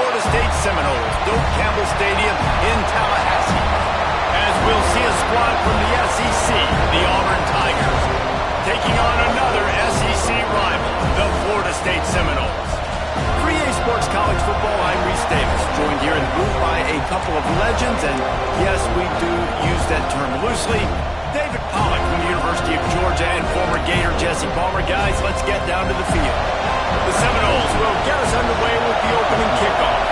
Florida State Seminoles, Doak Campbell Stadium in Tallahassee. As we'll see a squad from the SEC, the Auburn Tigers, taking on another SEC rival, the Florida State Seminoles. 3A Sports College Football, I'm Reese Davis, joined here in the booth by a couple of legends, and yes, we do use that term loosely. David Pollack from the University of Georgia and former Gator Jesse Palmer. Guys, let's get down to the field. The Seminoles will get us underway with the opening kickoff.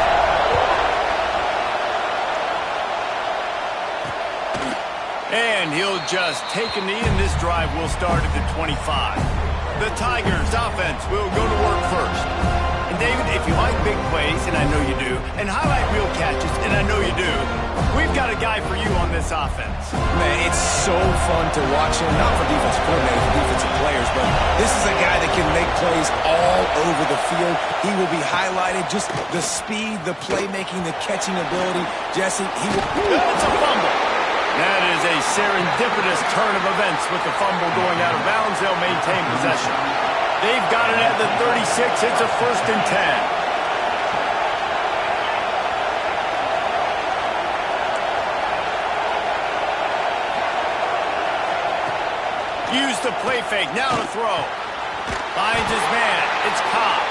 And he'll just take a knee, and this drive will start at the 25. The Tigers' offense will go to work first. And David, if you like big plays, and I know you do, and highlight real catches, and I know you do, we've got a guy for you on this offense. Man, it's so fun to watch him, not for defensive coordinators, defensive players, but this is a guy that can make plays all over the field. He will be highlighted, just the speed, the playmaking, the catching ability. Jesse, he will... That's a fumble. That is a serendipitous turn of events with the fumble going out of bounds. They'll maintain possession. They've got it at the 36. It's a 1st and 10. Use the play fake. Now to throw. Finds his man. It's Cobb.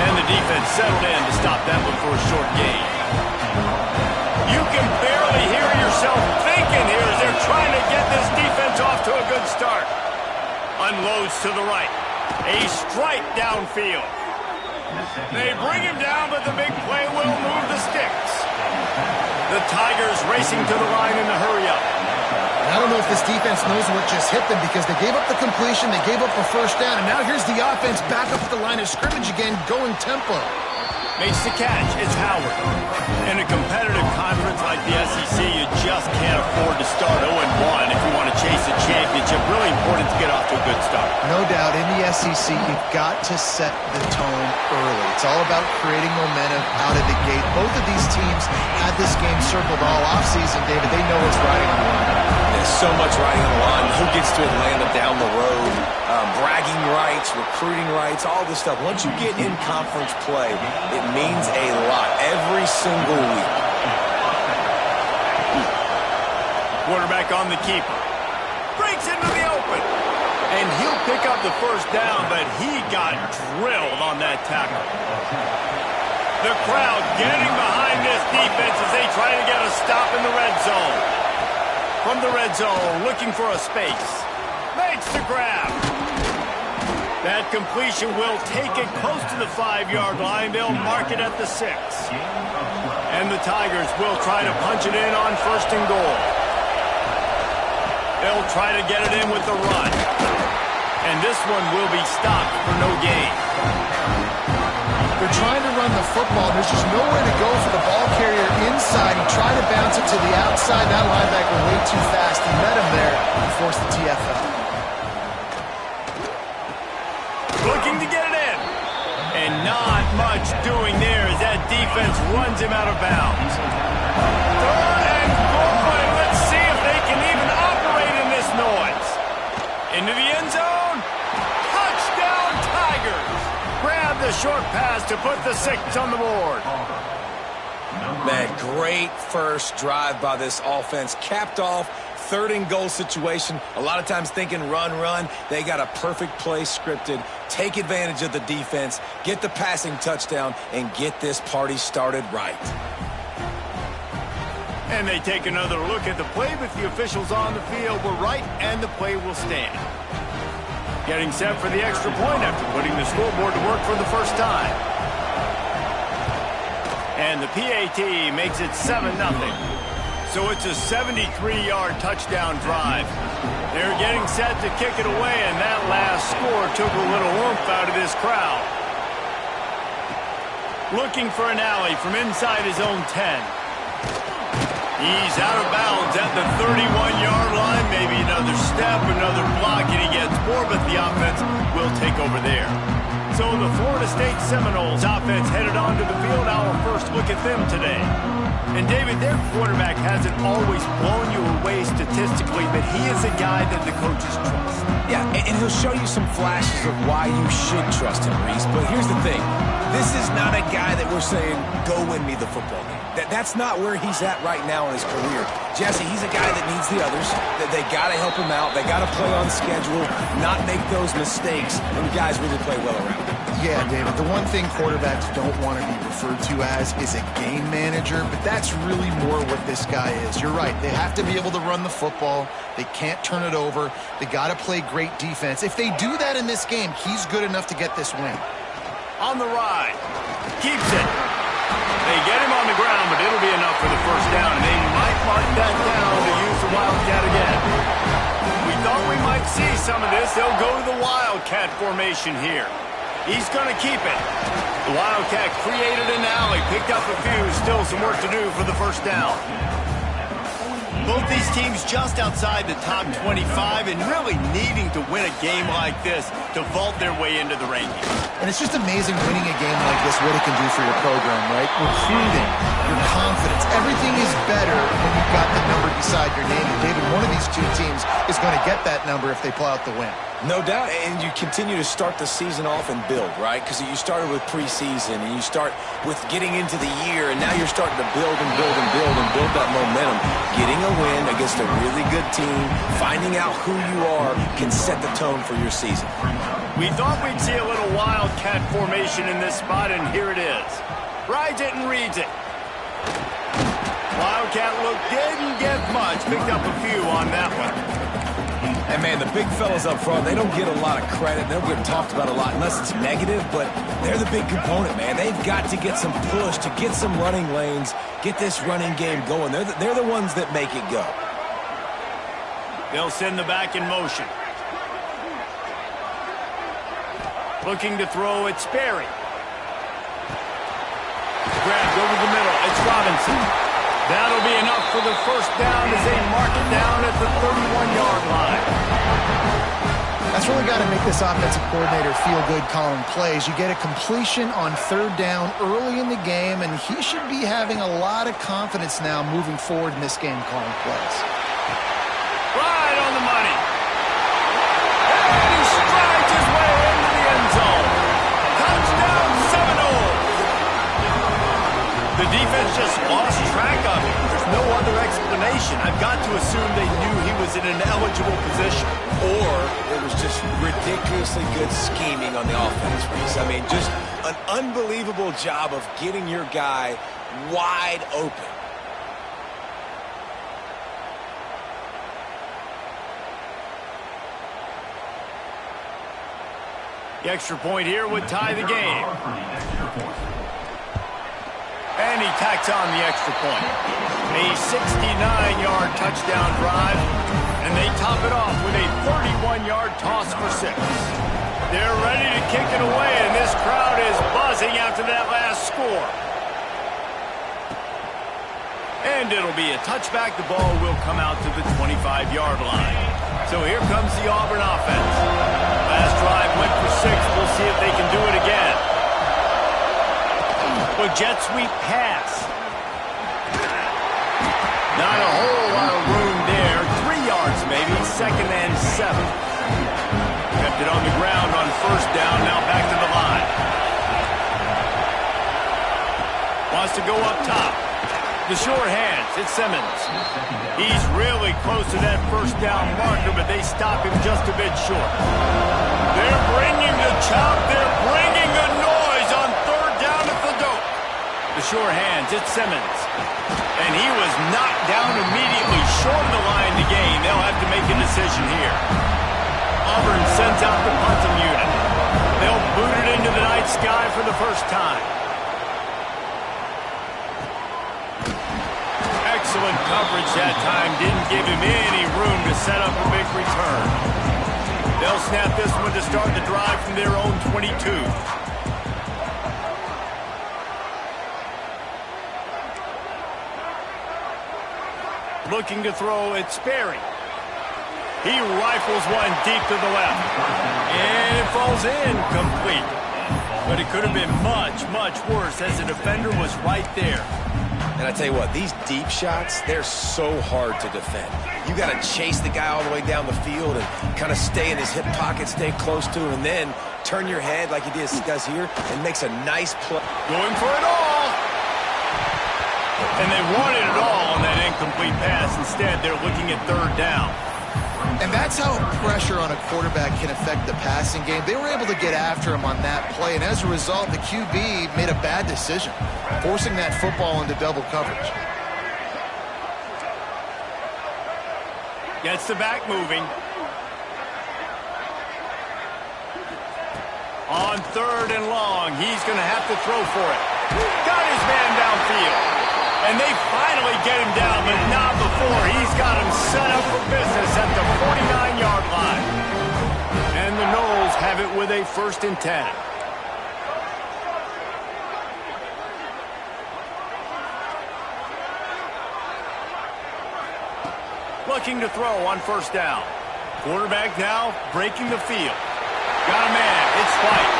And the defense settled in to stop that one for a short gain. You can barely hear yourself thinking here as they're trying to get this defense off to a good start. Unloads to the right. A strike downfield. They bring him down, but the big play will move the sticks. The Tigers racing to the line in the hurry-up. I don't know if this defense knows what just hit them because they gave up the completion, they gave up a 1st down, and now here's the offense back up at the line of scrimmage again, going tempo. Makes the catch. It's Howard. In a competitive conference like the SEC, you just can't afford to start 0-1 if you want to chase a championship. Really important to get off to a good start. No doubt, in the SEC, you've got to set the tone early. It's all about creating momentum out of the gate. Both of these teams had this game circled all offseason, David. They know what's riding on the line. There's so much riding on the line. Who gets to Atlanta down the road? Bragging rights, recruiting rights, all this stuff. Once you get in conference play, it means a lot every single week. Quarterback on the keeper. Breaks into the open. And he'll pick up the 1st down, but he got drilled on that tackle. The crowd getting behind this defense as they try to get a stop in the red zone. From the red zone, looking for a space. Makes the grab. That completion will take it close to the 5-yard line. They'll mark it at the 6. And the Tigers will try to punch it in on 1st and goal. They'll try to get it in with the run. And this one will be stopped for no gain. They're trying to run the football. There's just nowhere to go for the ball carrier inside. He tried to bounce it to the outside. That linebacker way too fast. He met him there and forced the TFL. Looking to get it in. And not much doing there as that defense runs him out of bounds. 3rd and goal, and let's see if they can even operate in this noise. Into the end zone. Touchdown, Tigers. Grab the short pass to put the 6 on the board. Man, great first drive by this offense. Capped off, 3rd and goal situation. A lot of times thinking run. They got a perfect play scripted. Take advantage of the defense, get the passing touchdown, and get this party started right. And they take another look at the play, but the officials on the field were right, and the play will stand. Getting set for the extra point after putting the scoreboard to work for the 1st time. And the PAT makes it 7-0. So it's a 73-yard touchdown drive. They're getting set to kick it away, and that last score took a little oomph out of this crowd. Looking for an alley from inside his own 10. He's out of bounds at the 31-yard line. Maybe another step, another block, and he gets more, but the offense will take over there. So the Florida State Seminoles offense headed onto the field. Our first look at them today. And David, their quarterback hasn't always blown you away statistically, but he is a guy that the coaches trust. Yeah, and he'll show you some flashes of why you should trust him, Reese. But here's the thing. This is not a guy that we're saying, go win me the football game. That's not where he's at right now in his career. Jesse, he's a guy that needs the others. That they got to help him out. They got to play on schedule, not make those mistakes, and guys really play well around him. Yeah, David, the one thing quarterbacks don't want to be referred to as is a game manager, but that's really more what this guy is. You're right. They have to be able to run the football. They can't turn it over. They got to play great defense. If they do that in this game, he's good enough to get this win. On the ride. Keeps it. They get him on the ground, but it'll be enough for the first down, and they might mark that down to use the Wildcat again. We thought we might see some of this. They'll go to the Wildcat formation here. He's going to keep it. The Wildcat created an alley, picked up a few, still some work to do for the first down. Both these teams just outside the top 25 and really needing to win a game like this to vault their way into the rankings. And it's just amazing winning a game like this, what it can do for your program, right? Recruiting, your confidence, everything is better when you've got the number beside your name. And David, one of these two teams is going to get that number if they pull out the win. No doubt, and you continue to start the season off and build, right? Because you started with preseason, and you start with getting into the year, and now you're starting to build and build and build and build that momentum. Getting a win against a really good team, finding out who you are, can set the tone for your season. We thought we'd see a little Wildcat formation in this spot, and here it is. Rides it and reads it. Wildcat look didn't get much. Picked up a few on that one. And, man, the big fellas up front, they don't get a lot of credit. They don't get talked about a lot unless it's negative, but they're the big component, man. They've got to get some push, to get some running lanes, get this running game going. They're the ones that make it go. They'll send the back in motion. Looking to throw, it's Sperry. Grabbed over the middle, it's Robinson. That'll be enough for the first down as they mark it down at the 31-yard line. That's really got to make this offensive coordinator feel good calling plays. You get a completion on third down early in the game, and he should be having a lot of confidence now moving forward in this game calling plays. Right on the money. And he strides his way into the end zone. Touchdown Seminoles. The defense just lost track of him. There's no other explanation. I've got to assume they knew he was in an eligible position. Or it was just ridiculously good scheming on the offense, Reese. I mean, just an unbelievable job of getting your guy wide open. The extra point here would tie the game. And he tacks on the extra point. A 69-yard touchdown drive, and they top it off with a 31-yard toss for 6. They're ready to kick it away, and this crowd is buzzing after that last score. And it'll be a touchback. The ball will come out to the 25-yard line. So here comes the Auburn offense. Last drive went for 6. We'll see if they can do it again. A jet sweep pass. Not a whole lot of room there. 3 yards maybe. 2nd and 7. Kept it on the ground on first down. Now back to the line. Wants to go up top. The short hands. It's Simmons. He's really close to that first down marker, but they stop him just a bit short. They're bringing the chop. They're bringing the noise on third down at the dope. The short hands, it's Simmons. And he was knocked down immediately short of the line to gain. They'll have to make a decision here. Auburn sends out the punting unit. They'll boot it into the night sky for the first time. Excellent coverage that time. Didn't give him any room to set up a big return. They'll snap this one to start the drive from their own 22. Looking to throw, it's Sperry. He rifles one deep to the left. And it falls in complete. But it could have been much, much worse as the defender was right there. And I tell you what, these deep shots, they're so hard to defend. You got to chase the guy all the way down the field and kind of stay in his hip pocket, stay close to him, and then turn your head like he does here and makes a nice play. Going for it all. And they wanted it all on that incomplete pass. Instead, they're looking at third down. And that's how pressure on a quarterback can affect the passing game. They were able to get after him on that play, and as a result, the QB made a bad decision, forcing that football into double coverage. Gets the back moving. On third and long, he's going to have to throw for it. Got his man downfield. And they finally get him down, but not before. He's got him set up for business at the 49-yard line. And the Noles have it with a 1st and 10. Looking to throw on 1st down. Quarterback now breaking the field. Got a man. It's White.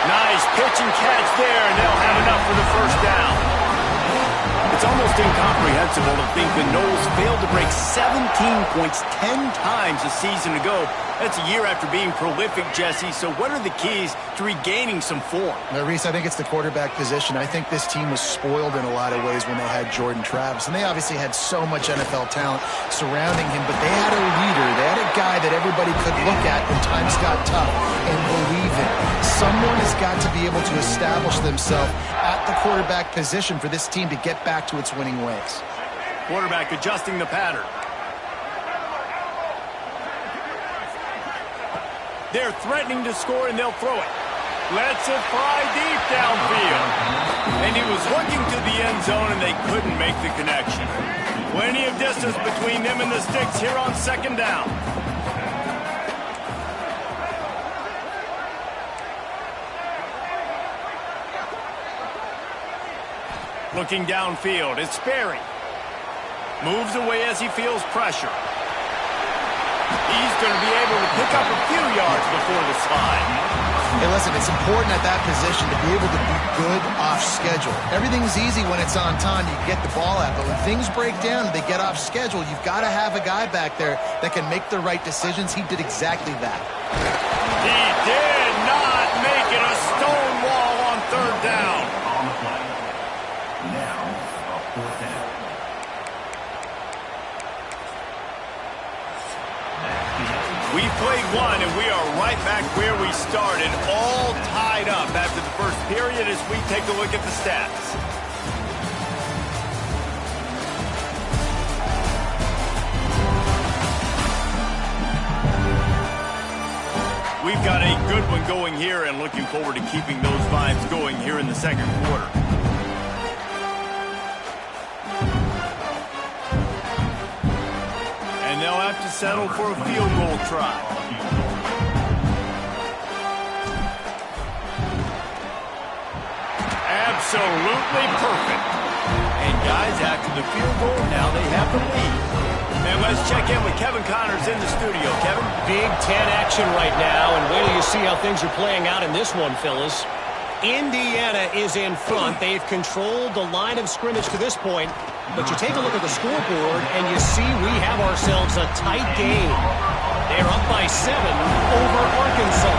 Nice pitch and catch there, and they'll have enough for the 1st down. It's almost incomprehensible to think the Noles failed to break 17 points 10 times a season ago. That's a year after being prolific, Jesse. So what are the keys to regaining some form? Now, Reese, I think it's the quarterback position. I think this team was spoiled in a lot of ways when they had Jordan Travis. And they obviously had so much NFL talent surrounding him, but they had a leader. They had a guy that everybody could look at when times got tough and believe in. Someone has got to be able to establish themselves at the quarterback position for this team to get back to its winning ways. Quarterback adjusting the pattern. They're threatening to score, and they'll throw it. Lets it fly deep downfield. And he was looking to the end zone, and they couldn't make the connection. Plenty of distance between them and the sticks here on 2nd down. Looking downfield, it's Sperry. Moves away as he feels pressure. He's going to be able to pick up a few yards before the slide. Hey, listen, it's important at that position to be able to be good off schedule. Everything's easy when it's on time. You get the ball out. But when things break down and they get off schedule, you've got to have a guy back there that can make the right decisions. He did exactly that. He did not make it a stone wall on 3rd down. We played one, and we are right back where we started, all tied up after the 1st period as we take a look at the stats. We've got a good one going here and looking forward to keeping those vibes going here in the 2nd quarter. And they'll have to settle for a field goal try. Absolutely perfect. And guys, after the field goal, now they have the lead. And let's check in with Kevin Connors in the studio. Kevin? Big Ten action right now, and wait till you see how things are playing out in this one, Phyllis. Indiana is in front. They've controlled the line of scrimmage to this point. But you take a look at the scoreboard, and you see we have ourselves a tight game. They're up by 7 over Arkansas.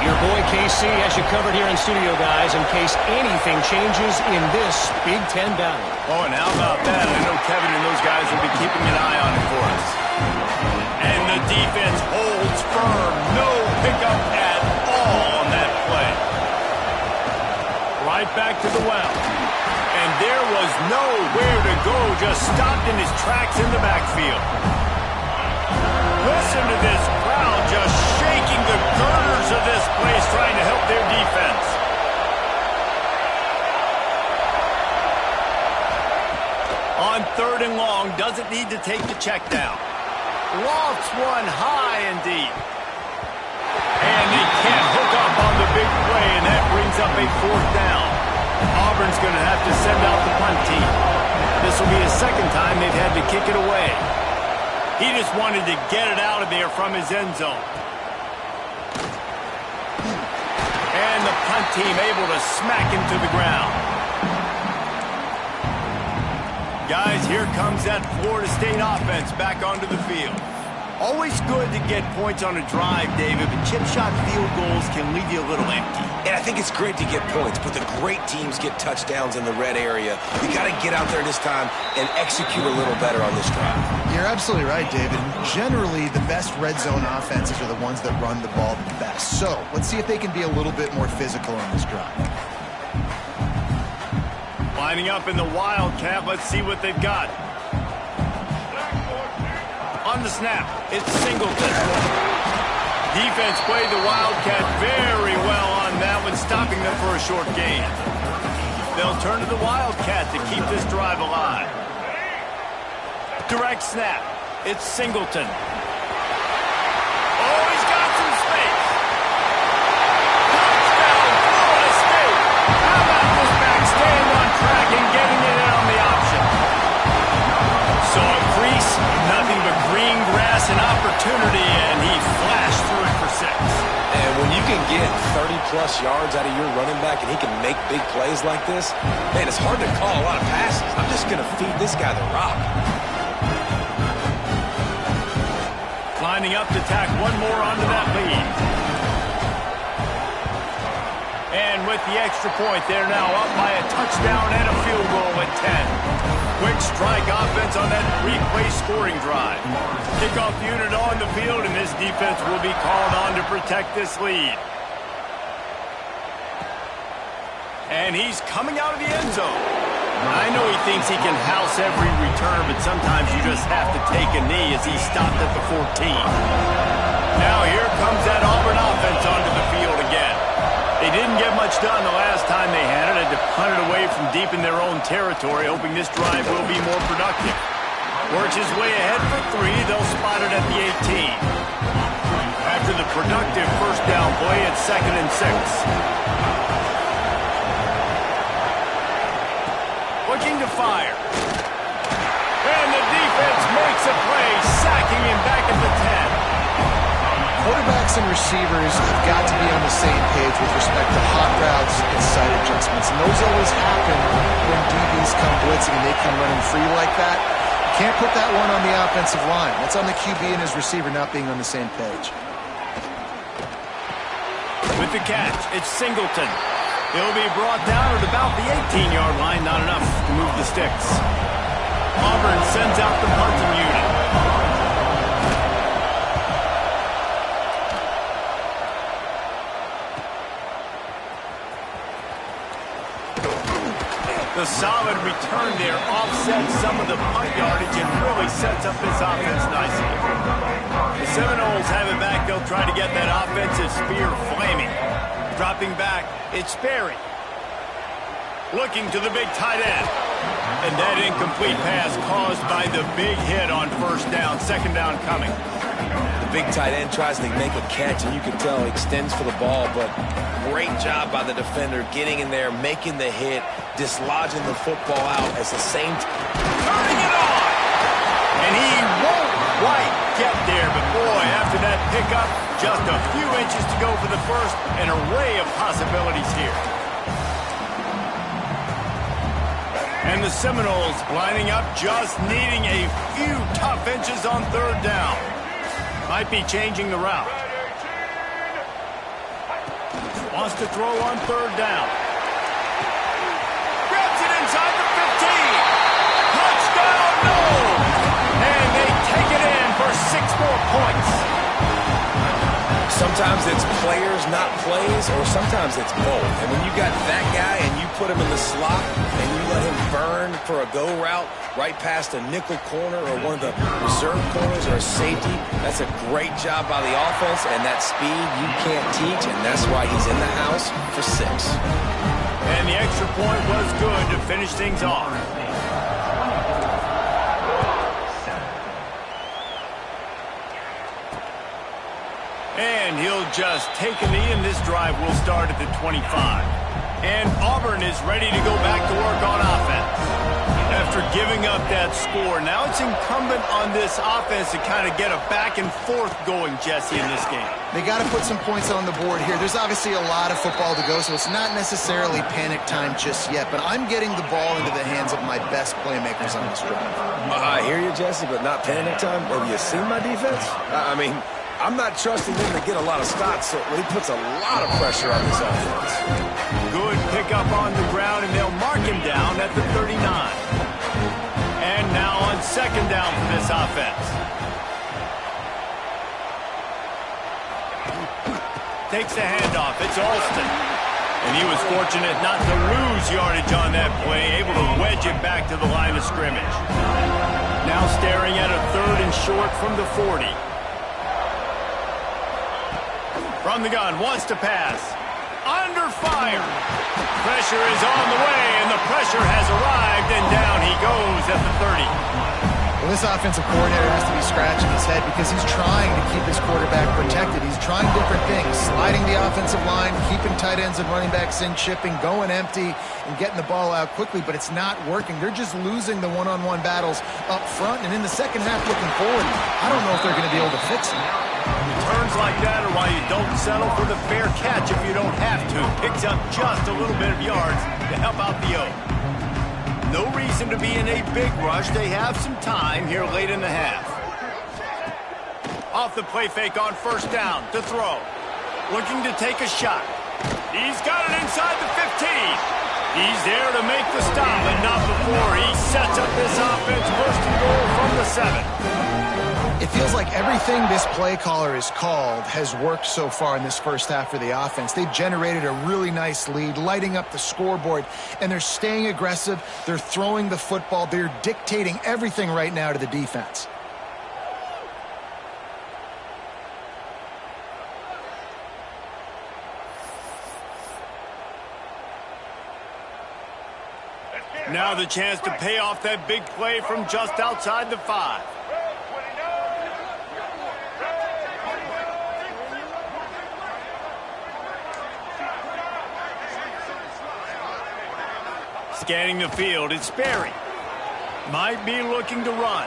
Your boy KC has you covered here in studio, guys, in case anything changes in this Big Ten battle. Oh, and how about that? I know Kevin and those guys will be keeping an eye on it for us. And the defense holds firm. No pickup at all on that play. Right back to the well. And there was nowhere to go, just stopped in his tracks in the backfield. Listen to this crowd just shaking the girders of this place, trying to help their defense. On 3rd and long, doesn't need to take the check down. Lofts one high and deep. And they can't hook up on the big play, and that brings up a 4th down. Auburn's going to have to send out the punt team. This will be the 2nd time they've had to kick it away. He just wanted to get it out of there from his end zone. And the punt team able to smack him to the ground. Guys, here comes that Florida State offense back onto the field. Always good to get points on a drive, David, but chip shot field goals can leave you a little empty. And I think it's great to get points, but the great teams get touchdowns in the red area. You got to get out there this time and execute a little better on this drive. You're absolutely right, David. Generally, the best red zone offenses are the ones that run the ball the best. So let's see if they can be a little bit more physical on this drive. Lining up in the Wildcat, let's see what they've got. On the snap, it's Singleton. Defense played the Wildcat very well on that one, stopping them for a short gain. They'll turn to the Wildcat to keep this drive alive. Direct snap, it's Singleton. Oh, he's got some space. Touchdown, Florida State. How about this back staying on track and getting it in on the option? Saw a crease, nothing but green grass and opportunity, and he flashed through it for 6. And when you can get 30-plus yards out of your running back and he can make big plays like this, man, it's hard to call a lot of passes. I'm just going to feed this guy the rock. Lining up to tack one more onto that lead. And with the extra point, they're now up by a touchdown and a field goal at 10. Quick strike offense on that three-play scoring drive. Kickoff unit on the field, and this defense will be called on to protect this lead. And he's coming out of the end zone. I know he thinks he can house every return, but sometimes you just have to take a knee as he stopped at the 14. Now here comes that Auburn offense onto the field again. They didn't get much done the last time they had it. Had to punt it away from deep in their own territory, hoping this drive will be more productive. Works his way ahead for 3. They'll spot it at the 18. After the productive first down play, it's 2nd and 6. Looking to fire. And the defense makes a play, sacking him back at the 10. Quarterbacks and receivers have got to be on the same page with respect to hot routes and sight adjustments. And those always happen when DBs come blitzing and they come running free like that. You can't put that one on the offensive line. That's on the QB and his receiver not being on the same page. With the catch, it's Singleton. He'll be brought down at about the 18-yard line. Not enough to move the sticks. Auburn sends out the punting unit. The solid return there offsets some of the punt yardage and really sets up this offense nicely. The Seminoles have it back. They'll try to get that offensive spear flaming. Dropping back, it's Sperry. Looking to the big tight end. And that incomplete pass caused by the big hit on first down. 2nd down coming. The big tight end tries to make a catch, and you can tell he extends for the ball, but great job by the defender getting in there, making the hit, dislodging the football out as the same turning it on! And he won't quite get there, but boy, after that pickup, just a few inches to go for the first, an array of possibilities here. And the Seminoles lining up, just needing a few tough inches on 3rd down. Might be changing the route. Wants to throw on 3rd down. Grabs it inside the 15. Touchdown, no! And they take it in for 6 more points. Sometimes it's players, not plays, or sometimes it's both. And when you got that guy and you put him in the slot and you let him burn for a go route right past a nickel corner or one of the reserve corners or a safety, that's a great job by the offense, and that speed you can't teach, and that's why he's in the house for 6. And the extra point was good to finish things off. And he'll just take a knee, and this drive will start at the 25. And Auburn is ready to go back to work on offense. After giving up that score, now it's incumbent on this offense to kind of get a back and forth going, Jesse, in this game. They got to put some points on the board here. There's obviously a lot of football to go, so it's not necessarily panic time just yet, but I'm getting the ball into the hands of my best playmakers on this drive. I hear you, Jesse, but not panic time. Have you seen my defense? I mean, I'm not trusting them to get a lot of stops, so he puts a lot of pressure on this offense. Good pickup on the ground, and they'll mark him down at the 39. And now on second down for this offense. Takes the handoff. It's Alston. And he was fortunate not to lose yardage on that play, able to wedge it back to the line of scrimmage. Now staring at a third and short from the 40. From the gun, wants to pass. Under fire. Pressure is on the way, and the pressure has arrived, and down he goes at the 30. Well, this offensive coordinator has to be scratching his head because he's trying to keep his quarterback protected. He's trying different things, sliding the offensive line, keeping tight ends and running backs in, chipping, going empty, and getting the ball out quickly, but it's not working. They're just losing the one-on-one battles up front, and in the second half looking forward, I don't know if they're going to be able to fix it. Returns like that are why you don't settle for the fair catch if you don't have to. Picks up just a little bit of yards to help out the Oak. No reason to be in a big rush. They have some time here late in the half. Off the play fake on first down to throw. Looking to take a shot. He's got it inside the 15. He's there to make the stop, but not before he sets up this offense first and goal from the 7. It feels like everything this play caller has called has worked so far in this first half for the offense. They've generated a really nice lead, lighting up the scoreboard, and they're staying aggressive. They're throwing the football. They're dictating everything right now to the defense. Now the chance to pay off that big play from just outside the 5. Scanning the field, it's Sperry. Might be looking to run.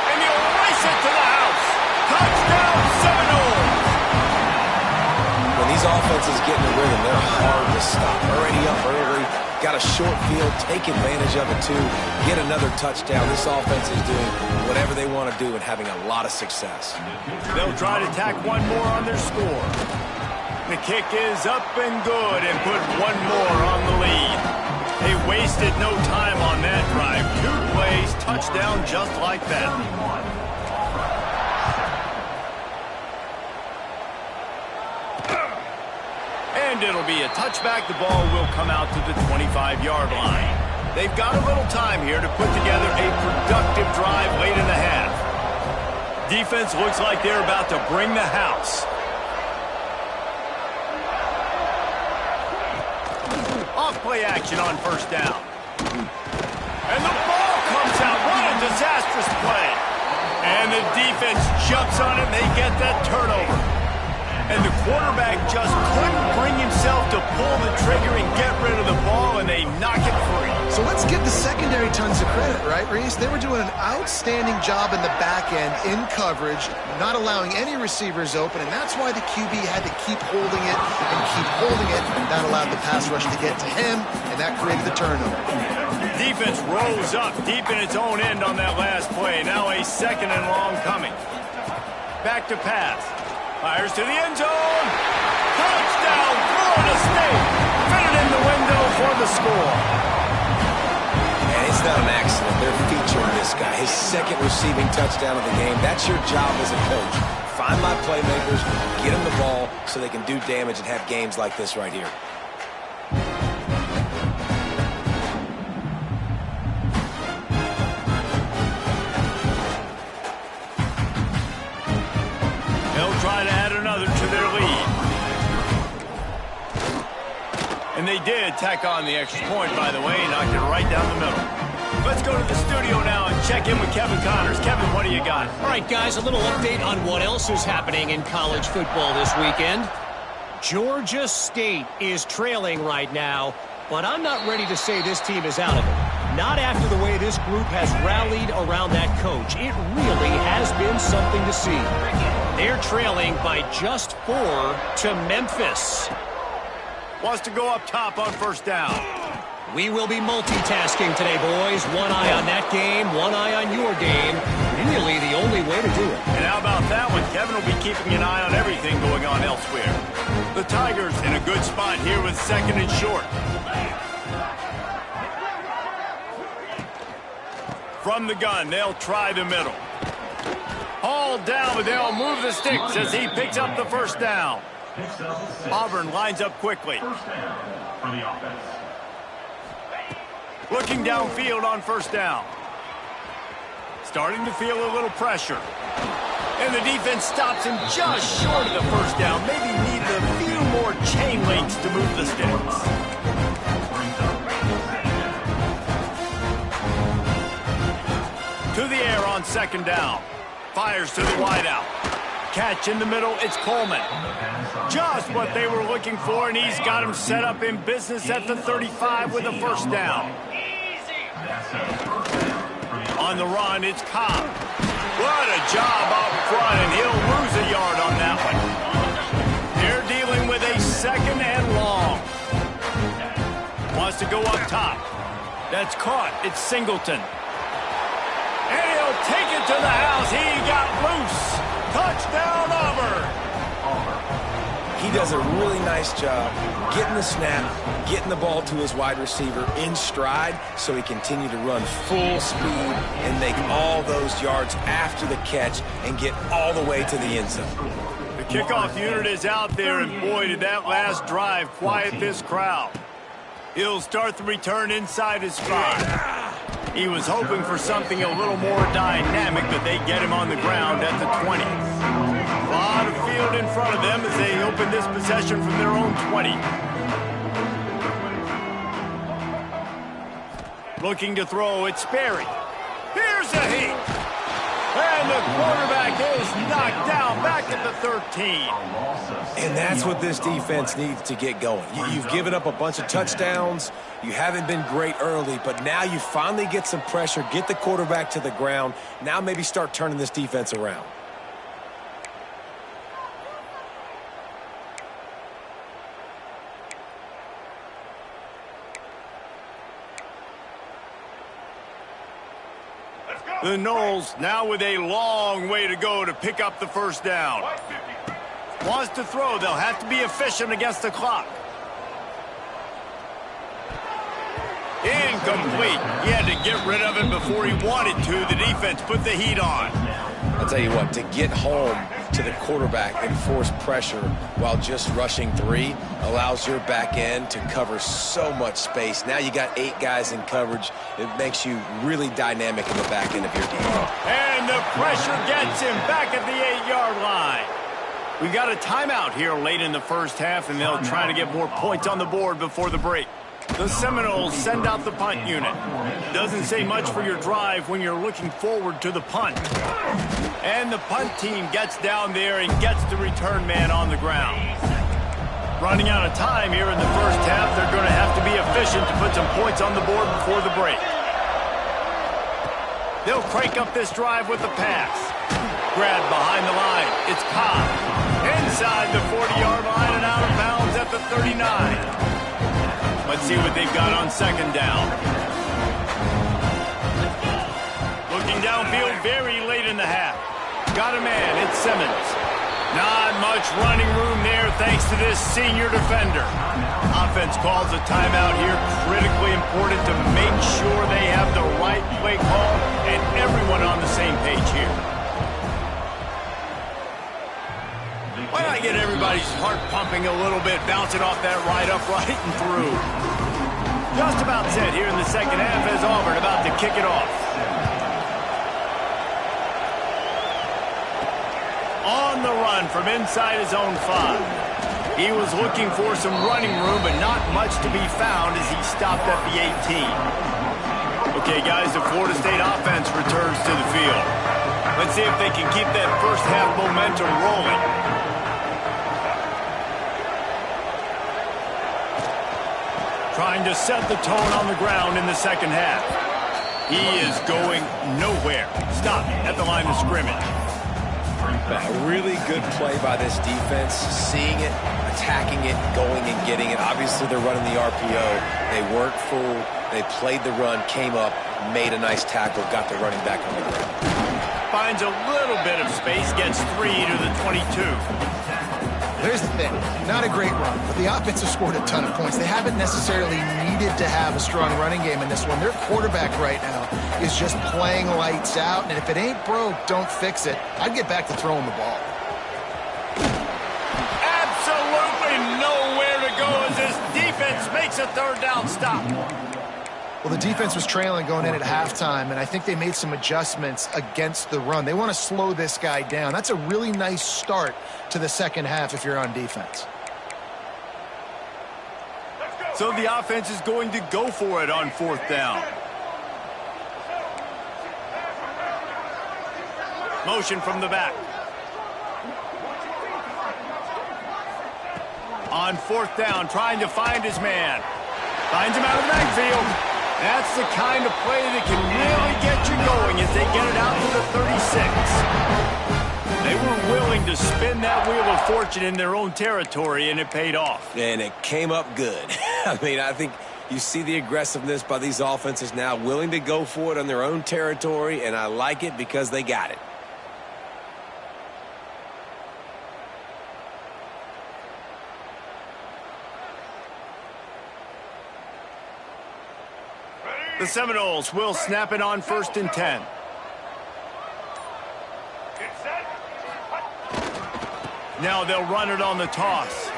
And he'll race it to the house. Touchdown, Seminoles. When these offenses get in the rhythm, they're hard to stop. Already up early, got a short field, take advantage of it too, get another touchdown. This offense is doing whatever they want to do and having a lot of success. They'll try to tack one more on their score. The kick is up and good and put one more on the lead. They wasted no time on that drive. 2 plays, touchdown just like that. And it'll be a touchback. The ball will come out to the 25-yard line. They've got a little time here to put together a productive drive late in the half. Defense looks like they're about to bring the house. Off-play action on first down. And the ball comes out. What a disastrous play. And the defense jumps on it, and they get that turnover. And the quarterback just couldn't bring himself to pull the trigger and get rid of the ball, and they knock it free. So let's give the secondary tons of credit, right, Reese? They were doing an outstanding job in the back end, in coverage, not allowing any receivers open, and that's why the QB had to keep holding it and keep holding it. That allowed the pass rush to get to him, and that created the turnover. Defense rose up deep in its own end on that last play. Now a second and long coming. Back to pass. Fires to the end zone. Touchdown, Florida State. Fitted in the window for the score. And it's not an accident. They're featuring this guy. His second receiving touchdown of the game. That's your job as a coach. Find my playmakers, get them the ball so they can do damage and have games like this right here. Try to add another to their lead. And they did tack on the extra point, by the way, knocked it right down the middle. Let's go to the studio now and check in with Kevin Connors. Kevin, what do you got? All right, guys, a little update on what else is happening in college football this weekend. Georgia State is trailing right now but I'm not ready to say this team is out of it. Not after the way this group has rallied around that coach. It really has been something to see. They're trailing by just 4 to Memphis. Wants to go up top on first down. We will be multitasking today, boys. One eye on that game, one eye on your game. Really the only way to do it. And how about that one? Kevin will be keeping an eye on everything going on elsewhere. The Tigers in a good spot here with second and short. From the gun, they'll try the middle. Hauled down, but they'll move the sticks as he picks up the first down. Auburn lines up quickly. Looking downfield on first down. Starting to feel a little pressure. And the defense stops him just short of the first down. Maybe needed a few more chain links to move the sticks. To the air on second down. Fires to the wideout. Catch in the middle, it's Coleman. Just what they were looking for, and he's got him set up in business at the 35 with a first down. On the run, it's Cobb. What a job up front, and he'll lose a yard on that one. They're dealing with a second and long. Wants to go up top. That's caught. It's Singleton. And he'll take it to the house. He got loose. Touchdown, Auburn. He does a really nice job getting the snap, getting the ball to his wide receiver in stride so he continue to run full speed and make all those yards after the catch and get all the way to the end zone. The kickoff unit is out there, and boy, did that last drive quiet this crowd. He'll start the return inside his 5. He was hoping for something a little more dynamic, but they get him on the ground at the 20. A lot of field in front of them as they open this possession from their own 20. Looking to throw, it's Sperry. Here's a heat. And the quarterback is knocked down back at the 13. And that's what this defense needs to get going. You've given up a bunch of touchdowns. You haven't been great early, but now you finally get some pressure, get the quarterback to the ground. Now maybe start turning this defense around. The Noles now with a long way to go to pick up the first down. Wants to throw. They'll have to be efficient against the clock. Incomplete. He had to get rid of it before he wanted to. The defense put the heat on. I'll tell you what, to get home to the quarterback and force pressure while just rushing 3 allows your back end to cover so much space. Now you got 8 guys in coverage. It makes you really dynamic in the back end of your defense. And the pressure gets him back at the 8-yard line. We got a timeout here late in the first half, and they'll try to get more points on the board before the break. The Seminoles send out the punt unit. Doesn't say much for your drive when you're looking forward to the punt. And the punt team gets down there and gets the return man on the ground. Running out of time here in the first half, they're going to have to be efficient to put some points on the board before the break. They'll crank up this drive with the pass. Grab behind the line. It's Cobb. Inside the 40-yard line and out of bounds at the 39. Let's see what they've got on second down. Looking downfield very late in the half. Got a man, it's Simmons. Not much running room there thanks to this senior defender. Offense calls a timeout here. Critically important to make sure they have the right play call and everyone on the same page here. Why not get everybody's heart pumping a little bit, bouncing off that right upright and through. Just about set here in the second half as Auburn about to kick it off. On the run from inside his own 5. He was looking for some running room, but not much to be found as he stopped at the 18. Okay, guys, the Florida State offense returns to the field. Let's see if they can keep that first half momentum rolling. trying to set the tone on the ground in the second half. He is going nowhere. Stop at the line of scrimmage. A really good play by this defense, seeing it, attacking it, going and getting it. Obviously, they're running the RPO. They weren't fooled. They played the run, came up, made a nice tackle, got the running back on the ground. Finds a little bit of space, gets 3 to the 22. Here's the thing, not a great run, but the offense has scored a ton of points. They haven't necessarily needed to have a strong running game in this one. Their quarterback right now is just playing lights out, and if it ain't broke, don't fix it. I'd get back to throwing the ball. Absolutely nowhere to go as this defense makes a third down stop. Well, the defense was trailing going in at halftime, and I think they made some adjustments against the run. They want to slow this guy down. That's a really nice start to the second half if you're on defense. So the offense is going to go for it on 4th down. Motion from the back. On 4th down, trying to find his man. Finds him out of the backfield. That's the kind of play that can really get you going as they get it out to the 36. They were willing to spin that wheel of fortune in their own territory, and it paid off. And it came up good. I mean, I think you see the aggressiveness by these offenses now, willing to go for it on their own territory, and I like it because they got it. The Seminoles will snap it on 1st and 10. Now they'll run it on the toss.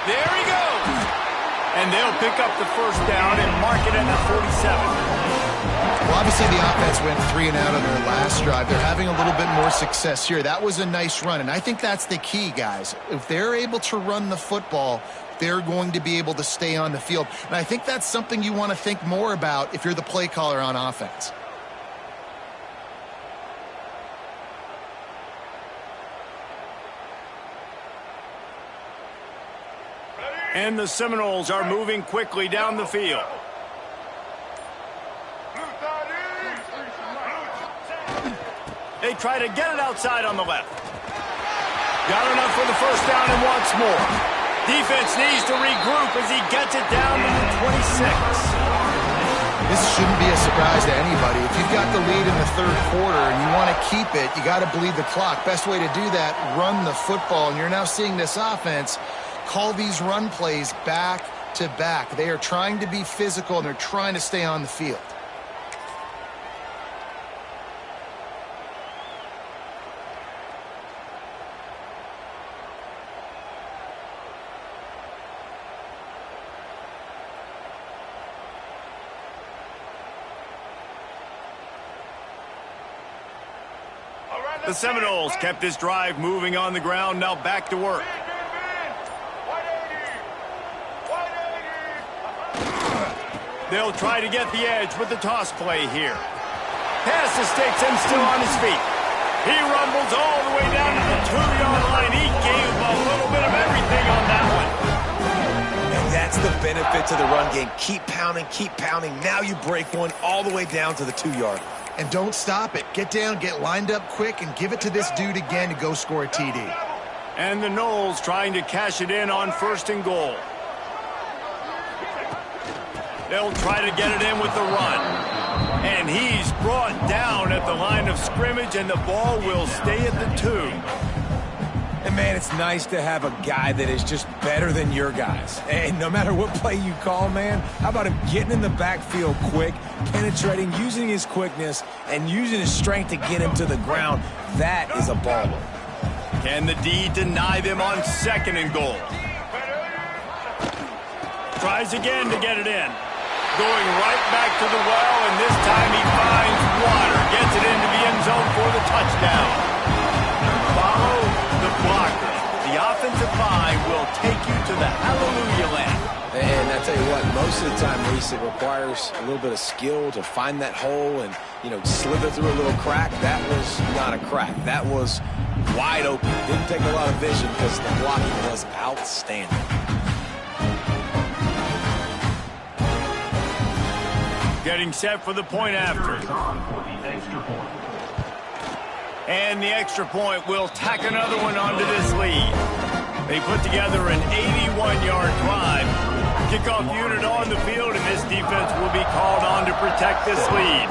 There he goes. And they'll pick up the 1st down and mark it at the 47. Well, obviously the offense went 3 and out on their last drive. They're having a little bit more success here. That was a nice run, and I think that's the key, guys. If they're able to run the football, they're going to be able to stay on the field. And I think that's something you want to think more about if you're the play caller on offense. And the Seminoles are moving quickly down the field. They try to get it outside on the left. Got enough for the 1st down and wants more. Defense needs to regroup as he gets it down to the 26. This shouldn't be a surprise to anybody. If you've got the lead in the 3rd quarter and you want to keep it, you got to bleed the clock. Best way to do that, run the football. And you're now seeing this offense call these run plays back to back. They are trying to be physical, and they're trying to stay on the field. The Seminoles kept this drive moving on the ground, now back to work. They'll try to get the edge with the toss play here. Pass escapes him, still on his feet. He rumbles all the way down to the 2-yard line. He gave a little bit of everything on that one. And that's the benefit to the run game. Keep pounding, keep pounding. Now you break one all the way down to the 2-yard line. And don't stop it. Get down, get lined up quick, and give it to this dude again to go score a TD. And the Noles trying to cash it in on 1st and goal. They'll try to get it in with the run. And he's brought down at the line of scrimmage, and the ball will stay at the 2. And, man, it's nice to have a guy that is just better than your guys. And no matter what play you call, man, how about him getting in the backfield quick, penetrating, using his quickness, and using his strength to get him to the ground? That is a baller. Can the D deny them on 2nd and goal? Tries again to get it in. Going right back to the well, and this time he finds water. Gets it into the end zone for the touchdown. Follow the blocker. The offensive line will take you to the hallelujah land. And I tell you what, most of the time, Reese, it requires a little bit of skill to find that hole and, slither through a little crack. That was not a crack. That was wide open. Didn't take a lot of vision because the blocking was outstanding. Getting set for the point after. And the extra point will tack another one onto this lead. They put together an 81-yard drive. Kickoff unit on the field, and this defense will be called on to protect this lead.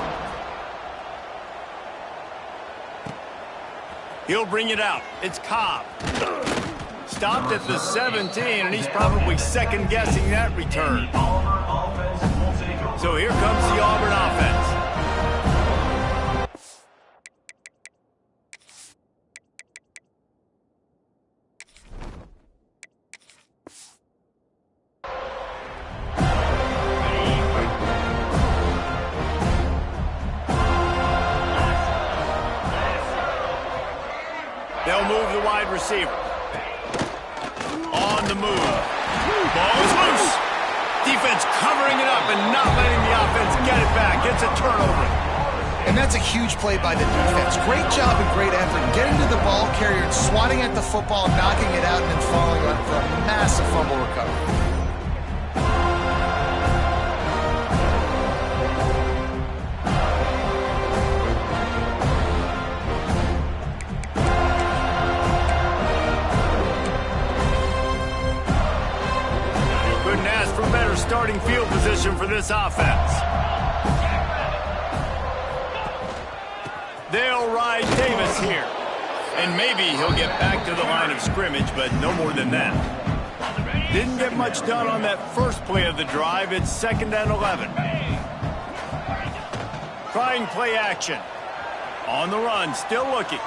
He'll bring it out. It's Cobb. Stopped at the 17, and he's probably second-guessing that return. So here comes the Auburn offense. They'll move the wide receiver. On the move. Ball is loose. Defense covering it up and not letting the offense get it back. It's a turnover. And that's a huge play by the defense. Great job and great effort. Getting to the ball carrier and swatting at the football, knocking it out, and then falling on for a massive fumble recovery. Better starting field position for this offense. They'll ride Davis here. And maybe he'll get back to the line of scrimmage, but no more than that. Didn't get much done on that first play of the drive. It's 2nd and 11. Trying play action. On the run, still looking.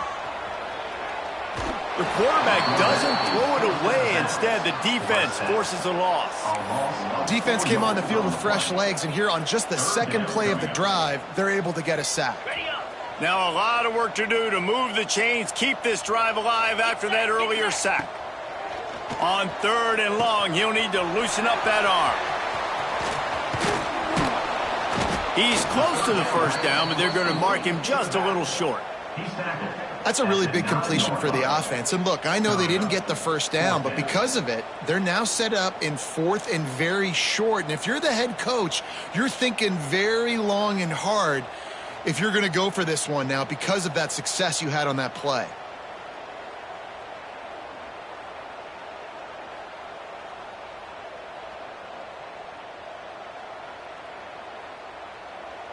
The quarterback doesn't throw it away. Instead, the defense forces a loss. Defense came on the field with fresh legs, and here on just the second play of the drive, they're able to get a sack. Now a lot of work to do to move the chains, keep this drive alive after that earlier sack. On 3rd and long, he'll need to loosen up that arm. He's close to the first down, but they're going to mark him just a little short. That's a really big completion for the offense. And look, I know they didn't get the first down, but because of it, they're now set up in 4th and very short. And if you're the head coach, you're thinking very long and hard if you're going to go for this one now because of that success you had on that play.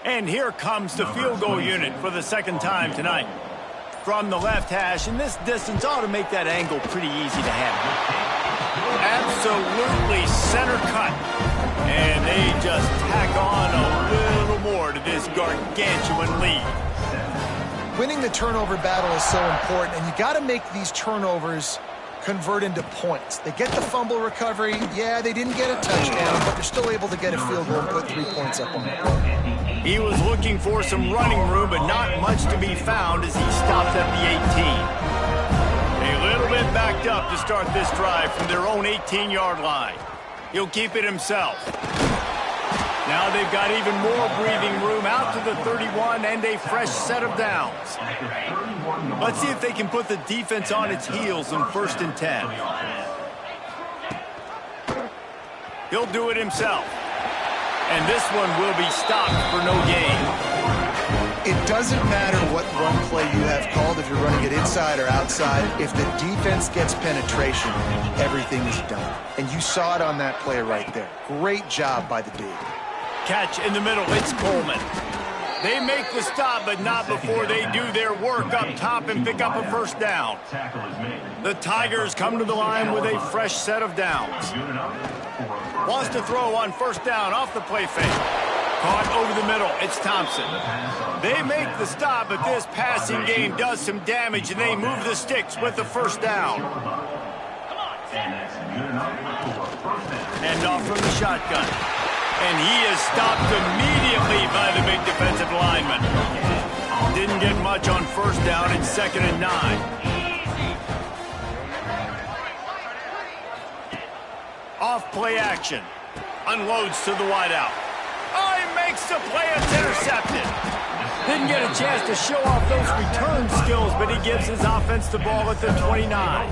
And here comes the field goal unit for the 2nd time tonight. From the left hash, and this distance ought to make that angle pretty easy to handle. Absolutely center cut. And they just tack on a little more to this gargantuan lead. Winning the turnover battle is so important, and you got to make these turnovers convert into points. They get the fumble recovery. Yeah, they didn't get a touchdown, but they're still able to get a field goal and put 3 points up on it. He was looking for some running room, but not much to be found as he stopped at the 18. A little bit backed up to start this drive from their own 18-yard line. He'll keep it himself. Now they've got even more breathing room out to the 31 and a fresh set of downs. Let's see if they can put the defense on its heels on 1st and 10. He'll do it himself. And this one will be stopped for no gain. It doesn't matter what run play you have called, if you're running it inside or outside. If the defense gets penetration, everything is done. And you saw it on that play right there. Great job by the D. Catch in the middle, it's Coleman. They make the stop, but not before they do their work up top and pick up a first down. The Tigers come to the line with a fresh set of downs. Wants to throw on 1st down off the play fake. Caught over the middle, it's Thompson. They make the stop, but this passing game does some damage, and they move the sticks with the first down. And off from the shotgun. And he is stopped immediately by the big defensive lineman. Didn't get much on 1st down. It's 2nd and 9. Off play action. Unloads to the wideout. Oh, he makes the play. It's intercepted. Didn't get a chance to show off those return skills, but he gives his offense the ball at the 29.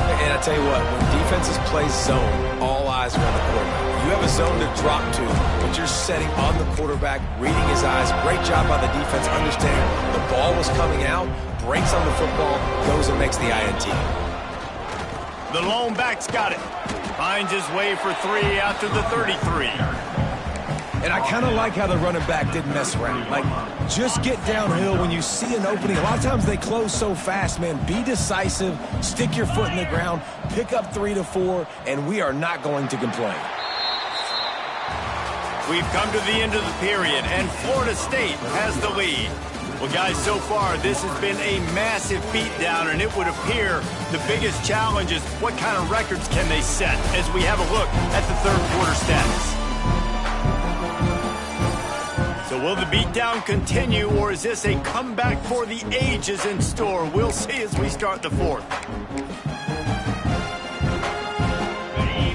And I tell you what, when defenses play zone, all eyes are on the quarterback. You have a zone to drop to, but you're setting on the quarterback, reading his eyes. Great job by the defense, understanding the ball was coming out, breaks on the football, goes and makes the INT. The lone back's got it. Finds his way for 3 out to the 33. And I kind of like how the running back didn't mess around. Like, just get downhill when you see an opening. A lot of times they close so fast, man. Be decisive, stick your foot in the ground, pick up 3 to 4, and we are not going to complain. We've come to the end of the period, and Florida State has the lead. Well, guys, so far, this has been a massive beatdown, and it would appear the biggest challenge is what kind of records can they set as we have a look at the third quarter stats. So will the beatdown continue, or is this a comeback for the ages in store? We'll see as we start the fourth.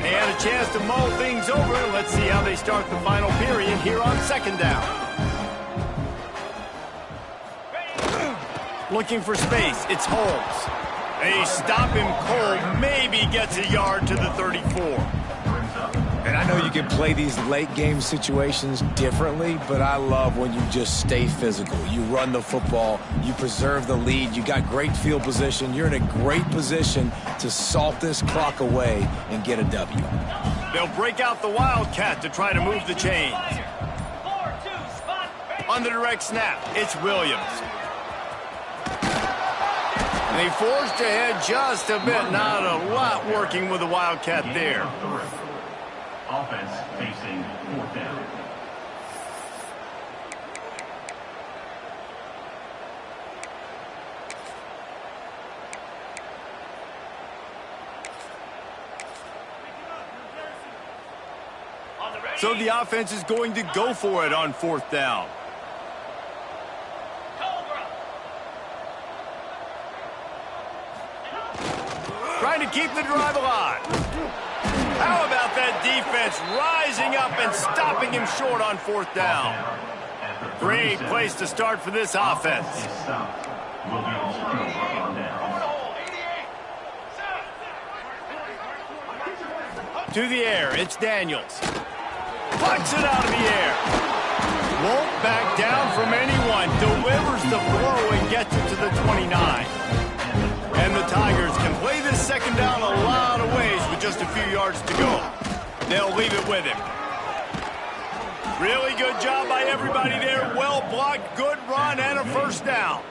They had a chance to mull things over. Let's see how they start the final period here on second down. Looking for space, it's Holmes. They stop him cold, maybe gets a yard to the 34. And I know you can play these late game situations differently, but I love when you just stay physical. You run the football, you preserve the lead, you got great field position, you're in a great position to salt this clock away and get a W. They'll break out the Wildcat to try to move the chains. On the direct snap, it's Williams. They forced ahead just a bit, not a lot working with the Wildcat there. Offense facing fourth down. So the offense is going to go for it on fourth down. Trying to keep the drive alive. How about that defense rising up and stopping him short on fourth down? Great place to start for this offense. To the air, it's Daniels. Plucks it out of the air. Won't back down from anyone. Delivers the blow and gets it to the 29. And the Tigers can play this second down a lot of ways with just a few yards to go. They'll leave it with him. Really good job by everybody there. Well blocked, good run, and a first down.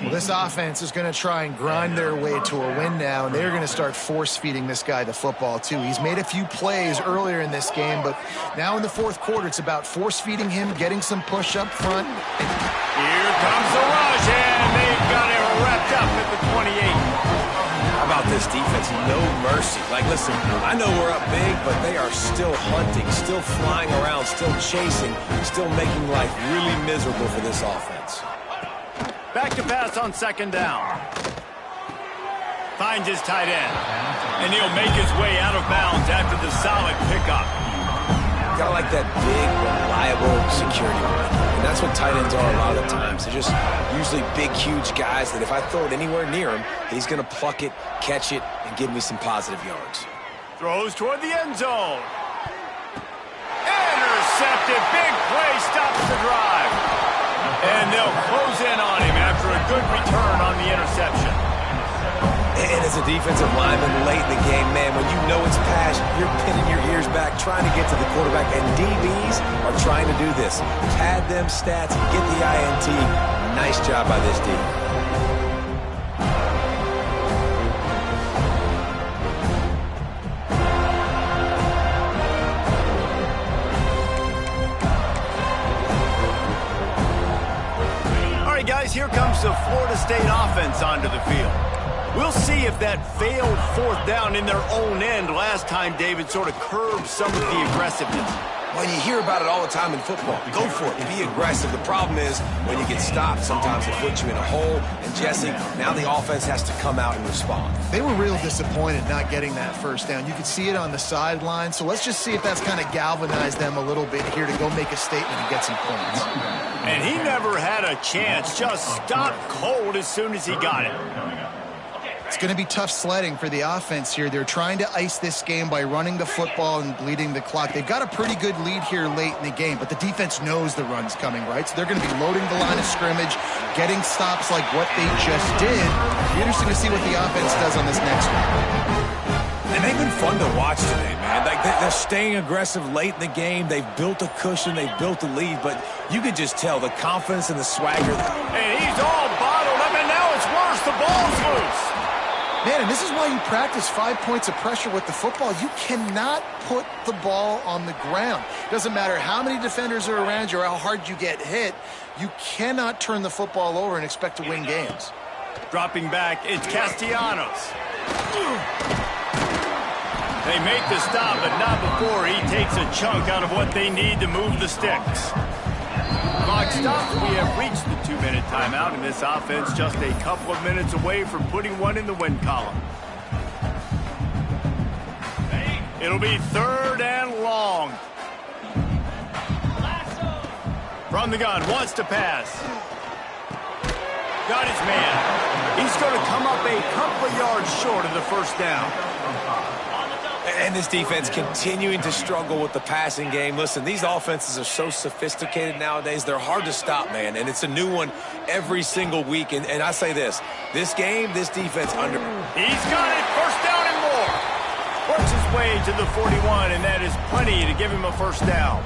Well, this offense is going to try and grind their way to a win now, and they're going to start force-feeding this guy the football, too. He's made a few plays earlier in this game, but now in the fourth quarter, it's about force-feeding him, getting some push up front. Here comes the rush, and they've got him wrapped up at the 28. How about this defense? No mercy. Like, listen, I know we're up big, but they are still hunting, still flying around, still chasing, still making life really miserable for this offense. Back to pass on second down. Finds his tight end. And he'll make his way out of bounds after the solid pickup. Kind of like that big, reliable security line. And that's what tight ends are a lot of the times. They're just usually big, huge guys that if I throw it anywhere near him, he's going to pluck it, catch it, and give me some positive yards. Throws toward the end zone. Intercepted. Big play stops the drive. And they'll close in on him after a good return on the interception. And as a defensive lineman late in the game, man, when you know it's pass, you're pinning your ears back, trying to get to the quarterback. And DBs are trying to do this. Pad them stats, get the INT. Nice job by this D. Guys, here comes the Florida State offense onto the field. We'll see if that failed fourth down in their own end last time, David, sort of curbed some of the aggressiveness. Well, you hear about it all the time in football. Go for it. Be aggressive. The problem is when you get stopped, sometimes it puts you in a hole. And, Jesse, now the offense has to come out and respond. They were real disappointed not getting that first down. You could see it on the sideline. So let's just see if that's kind of galvanized them a little bit here to go make a statement and get some points. And he never had a chance. Just stopped cold as soon as he got it. It's going to be tough sledding for the offense here. They're trying to ice this game by running the football and bleeding the clock. They've got a pretty good lead here late in the game, but the defense knows the run's coming, right? So they're going to be loading the line of scrimmage, getting stops like what they just did. It'll be interesting to see what the offense does on this next one. And they've been fun to watch today, man. Like they're staying aggressive late in the game. They've built a cushion. They've built a lead. But you can just tell the confidence and the swagger. And he's all bottled up, and now it's worse. The ball's loose. Man, and this is why you practice 5 points of pressure with the football. You cannot put the ball on the ground. It doesn't matter how many defenders are around you or how hard you get hit. You cannot turn the football over and expect to win games. Dropping back, it's Castellanos. They make the stop, but not before he takes a chunk out of what they need to move the sticks. Clock stops. We have reached the 2-minute timeout, and this offense just a couple of minutes away from putting one in the win column. It'll be 3rd and long. From the gun, wants to pass. Got his man. He's going to come up a couple of yards short of the first down. And this defense continuing to struggle with the passing game. Listen, these offenses are so sophisticated nowadays. They're hard to stop, man. And it's a new one every single week. And I say this game, this defense under. He's got it. First down and more. Works his way to the 41, and that is plenty to give him a first down.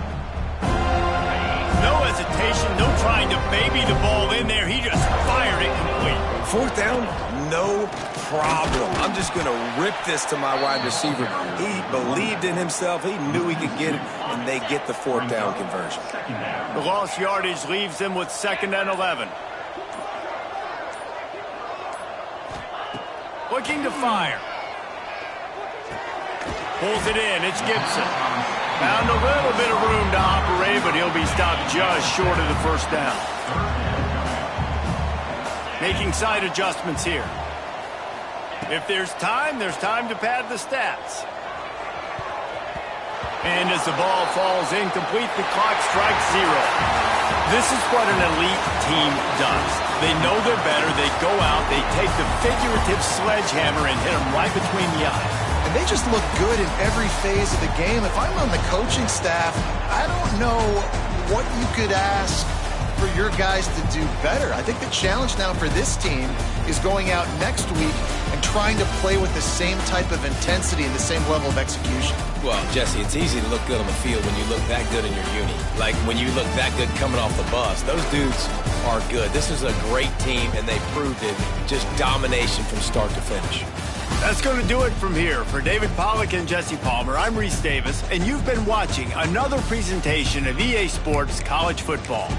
No hesitation, no trying to baby the ball in there. He just fired it complete. 4th down, no problem. I'm just going to rip this to my wide receiver. He believed in himself. He knew he could get it, and they get the 4th down conversion. The lost yardage leaves them with 2nd and 11. Looking to fire. Pulls it in. It's Gibson. Found a little bit of room to operate, but he'll be stopped just short of the first down. Making side adjustments here. If there's time to pad the stats. And as the ball falls incomplete, the clock strikes 0. This is what an elite team does. They know they're better. They go out, they take the figurative sledgehammer and hit them right between the eyes. And they just look good in every phase of the game. If I'm on the coaching staff, I don't know what you could ask for your guys to do better. I think the challenge now for this team is going out next week and trying to play with the same type of intensity and the same level of execution. Well, Jesse, it's easy to look good on the field when you look that good in your uni. Like when you look that good coming off the bus. Those dudes are good. This is a great team, and they proved it. Just domination from start to finish. That's going to do it from here. For David Pollack and Jesse Palmer, I'm Reese Davis, and you've been watching another presentation of EA Sports College Football.